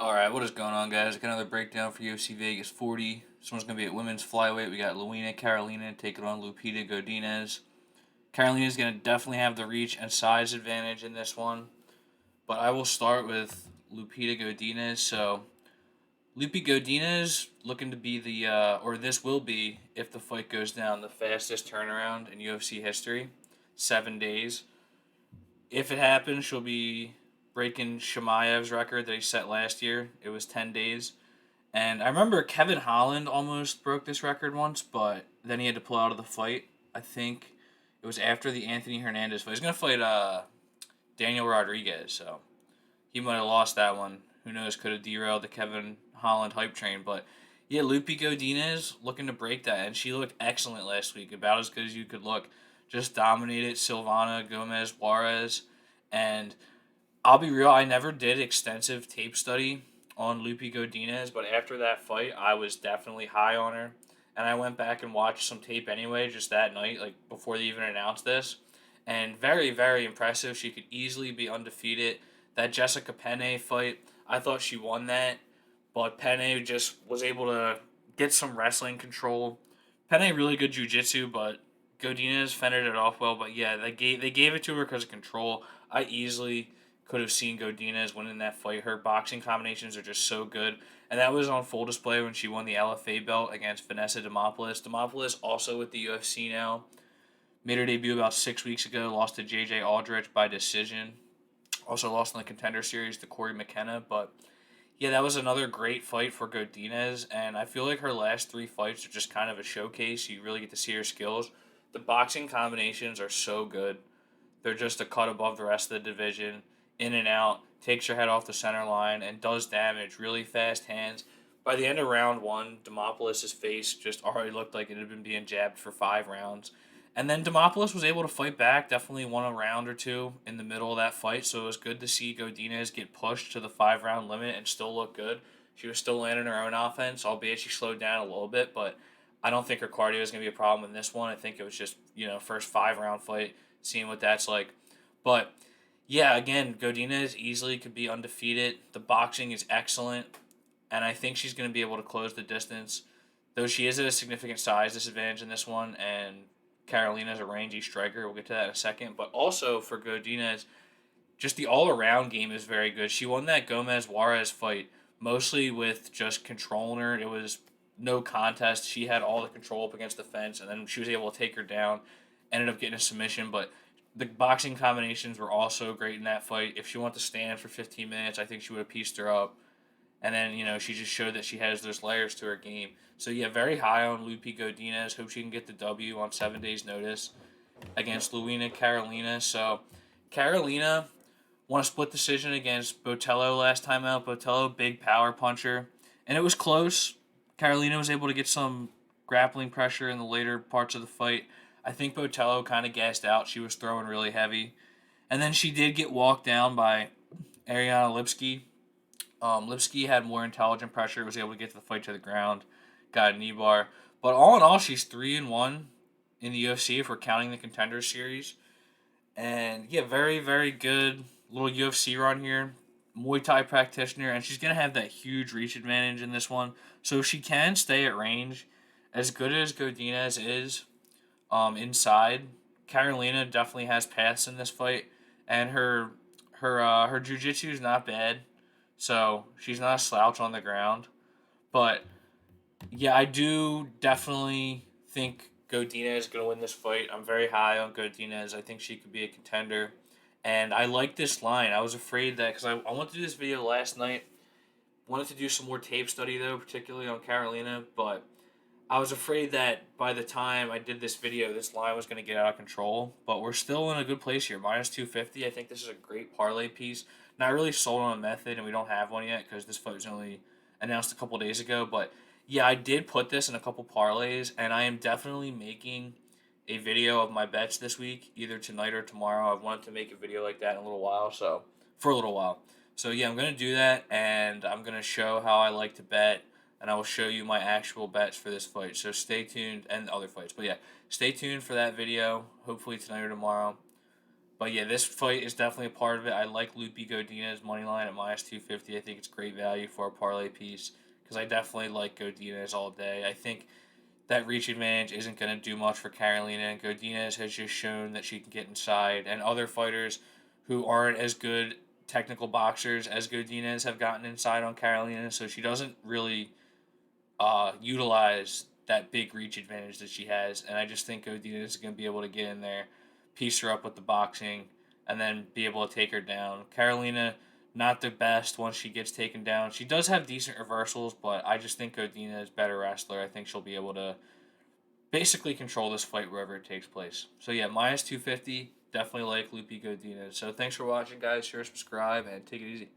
Alright, what is going on, guys? Got another breakdown for UFC Vegas 40. This one's going to be at women's flyweight. We got Luana Carolina taking on Lupita Godinez. Carolina's going to definitely have the reach and size advantage in this one. But I will start with Lupita Godinez. So, Lupita Godinez looking to be or this will be, if the fight goes down, the fastest turnaround in UFC history. 7 days. If it happens, she'll be breaking Shemaev's record that he set last year. It was 10 days. And I remember Kevin Holland almost broke this record once, but then he had to pull out of the fight. I think it was after the Anthony Hernandez fight. He's going to fight Daniel Rodriguez, so he might have lost that one. Who knows? Could have derailed the Kevin Holland hype train. But yeah, Lupi Godinez looking to break that, and she looked excellent last week, about as good as you could look. Just dominated Silvana Gomez Juarez, and I'll be real, I never did extensive tape study on Lupi Godinez, but after that fight, I was definitely high on her. And I went back and watched some tape anyway, just that night, like before they even announced this. And very, very impressive. She could easily be undefeated. That Jessica Penne fight, I thought she won that, but Penne just was able to get some wrestling control. Penne really good jiu-jitsu, but Godinez fended it off well. But yeah, they gave it to her because of control. I easily could have seen Godinez winning that fight. Her boxing combinations are just so good. And that was on full display when she won the LFA belt against Vanessa Demopoulos. Demopoulos also with the UFC now. Made her debut about 6 weeks ago. Lost to J.J. Aldrich by decision. Also lost in the Contender Series to Corey McKenna. But yeah, that was another great fight for Godinez. And I feel like her last three fights are just kind of a showcase. You really get to see her skills. The boxing combinations are so good. They're just a cut above the rest of the division. In and out, takes your head off the center line, and does damage. Really fast hands. By the end of round one, Demopoulos' face just already looked like it had been being jabbed for 5 rounds. And then Demopoulos was able to fight back, definitely won a round or two in the middle of that fight, so it was good to see Godinez get pushed to the 5 round limit and still look good. She was still landing her own offense, albeit she slowed down a little bit, but I don't think her cardio is going to be a problem in this one. I think it was just, first 5 round fight, seeing what that's like. But yeah, again, Godinez easily could be undefeated. The boxing is excellent, and I think she's going to be able to close the distance. Though she is at a significant size disadvantage in this one, and Carolina's a rangy striker. We'll get to that in a second. But also for Godinez, just the all around game is very good. She won that Gomez Juarez fight mostly with just controlling her. It was no contest. She had all the control up against the fence, and then she was able to take her down. Ended up getting a submission, but the boxing combinations were also great in that fight. If she wanted to stand for 15 minutes, I think she would have pieced her up. And then, she just showed that she has those layers to her game. So, yeah, very high on Lupi Godinez. Hope she can get the W on 7 days' notice against Luana Carolina. So, Carolina won a split decision against Botello last time out. Botello, big power puncher. And it was close. Carolina was able to get some grappling pressure in the later parts of the fight. I think Botello kind of gassed out. She was throwing really heavy. And then she did get walked down by Ariana Lipski. Lipski had more intelligent pressure, was able to get the fight to the ground, got a knee bar. But all in all, she's 3-1 in the UFC if we're counting the Contender Series. And yeah, very, very good little UFC run here. Muay Thai practitioner, and she's going to have that huge reach advantage in this one. So if she can stay at range, as good as Godinez is inside, Carolina definitely has paths in this fight. And her jiu-jitsu is not bad. So she's not a slouch on the ground. But yeah, I do definitely think Godinez is going to win this fight. I'm very high on Godinez. I think she could be a contender. And I like this line. I was afraid that, because I went to do this video last night. Wanted to do some more tape study, though, particularly on Carolina. But I was afraid that by the time I did this video, this line was going to get out of control. But we're still in a good place here. Minus 250. I think this is a great parlay piece. Not really sold on a method, and we don't have one yet because this fight was only announced a couple days ago. But yeah, I did put this in a couple parlays, and I am definitely making a video of my bets this week, either tonight or tomorrow. I've wanted to make a video like that in a little while, so for a little while. So yeah, I'm gonna do that, and I'm gonna show how I like to bet, and I will show you my actual bets for this fight. So stay tuned, and other fights. But yeah, stay tuned for that video. Hopefully tonight or tomorrow. But yeah, this fight is definitely a part of it. I like Loopy Godinez money line at -250. I think it's great value for a parlay piece because I definitely like Godinez all day. I think that reach advantage isn't going to do much for Carolina, and Godinez has just shown that she can get inside, and other fighters who aren't as good technical boxers as Godinez have gotten inside on Carolina, so she doesn't really utilize that big reach advantage that she has, and I just think Godinez is going to be able to get in there, piece her up with the boxing, and then be able to take her down. Carolina, not the best once she gets taken down. She does have decent reversals, but I just think Godinez is a better wrestler. I think she'll be able to basically control this fight wherever it takes place. So yeah, -250. Definitely like Lupi Godinez. So thanks for watching, guys. Share, subscribe, and take it easy.